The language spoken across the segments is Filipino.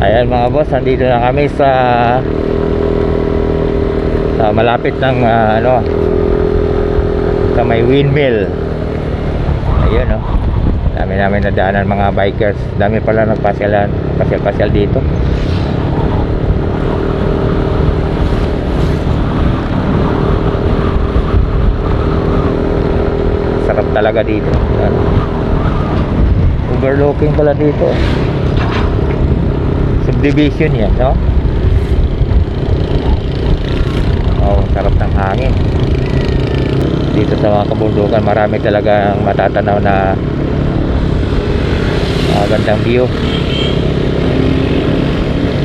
Ayan mga boss, nandito na kami sa malapit ng sa may windmill. Ayun oh. Dami namin nadaanan mga bikers. Dami pala pasyal dito. Sarap talaga dito. Overlooking pala dito. Subdivision yan, no? Oh, sarap ng hangin. Dito sa mga kabundukan, marami talagang matatanaw na gandang view.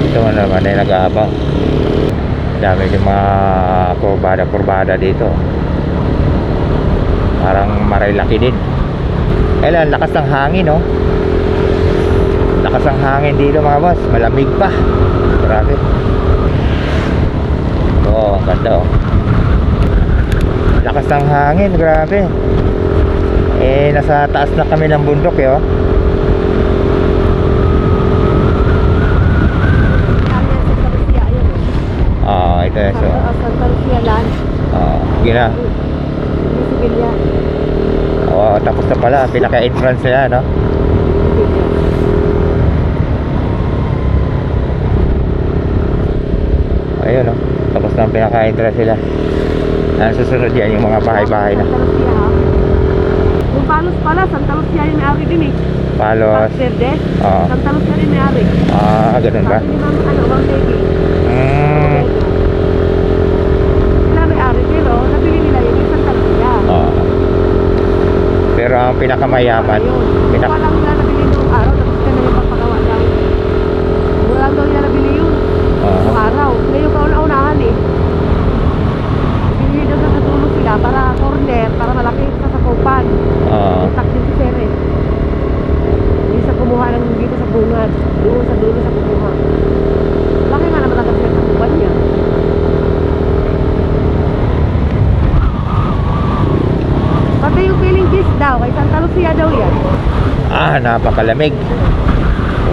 Ito naman ay nag-aabang. Dami yung mga kurbada dito. Parang Marilaki din. Kailan, lakas ng hangin, no? Lakas ng hangin dito mga boss. Malamig pa. Grabe. Oo, ang ganda oh. Lakas ng hangin, grabe. Nasa taas na kami ng bundok oh. Ito so. Gina. Tapos na pala, pinaka-entrance nila, no? Ayun, no? Tapos na ang pinaka-entrance sila. Susunod yan yung mga bahay-bahay na. Yung Palos pala, Santa Lucia yung may-ari din eh. Palos. Verde. Santa Lucia yung may-ari. Ganun ba? Sabi ni Mang Baby. Sila may-ari pero nabili nila yung Santa Lucia. Pero ang pinakamayaman Wala lang nila nabili nung araw. Tapos ka na yung pagpagawa lang. Wala lang daw nila nabili yun. Nung araw. Ngayon kauna-unahan eh. Binili daw sa dulo sila para corner, para malaki sa sakupan. Itak din si Sere. Hindi sa kumuha ng dito sa bungad. Doon sa dulo sa kumuha. Laki nga naman agad sila sakupan niya. Pati yung feeling this daw, kay Santa Lucia daw yan. Napakalamig.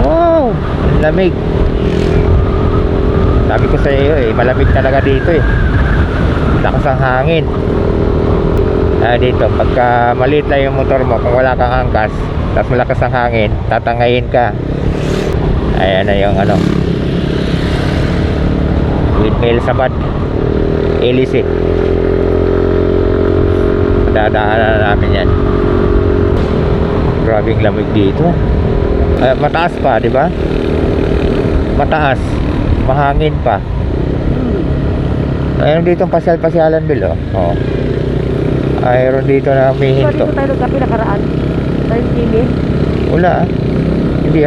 Wow, lamig. Sabi ko sa iyo malamig talaga dito eh. Lakas ang hangin. Dito, pagka maliit lang yung motor mo, kung wala kang angkas, tapos malakas ang hangin, tatangayin ka. Ayan na yung windmill sa bad Elise. Dadaanan na namin yan. Grabing lamig dito. Mataas pa, di ba? Mataas. Mahangin pa. Ayun dito ang pasyal-pasyalan Bill oh. Ayun dito na may hinto. Dito tayo nagkapi nakaraan. Tayo kini. Wala Hindi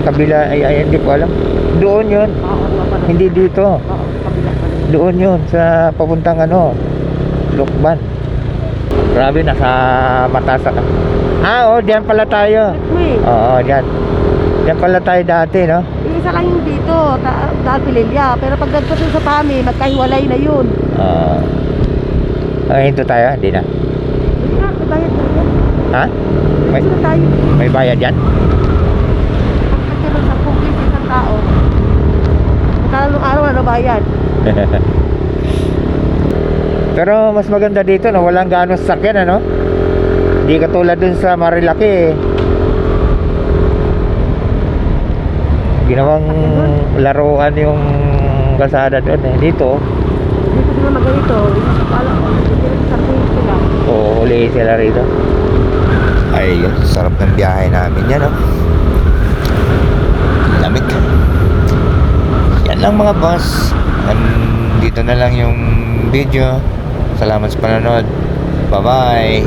kabila ay hindi ko alam. Doon yun. Hindi dito. Doon yun sa papuntang Lukban. Grabe, nasa mataas ka. Diyan pala tayo. Oo, diyan. Diyan pala tayo dati, no? Isa lang yung dito, dahil Pililya. Pero pag nagpunta sa Pami, magkahiwalay na yun. Hinto tayo? Hindi na. Hindi na, may bayad na yan. Ha? May bayad yan? Pag nagkaroon sa public isang tao, magkaroon araw na bayad. Pero mas maganda dito, no? Walang gaano sasakyan, ano? Hindi katulad dun sa Marilaki, eh. Ginawang laruan yung kalsada doon, eh. Dito sila maganito. ulihin sila rito. Ay, sarap ng biyahe namin yan, no? Lamig. Yan lang mga boss. Dito na lang yung video. Salamat sa panonood. Bye bye.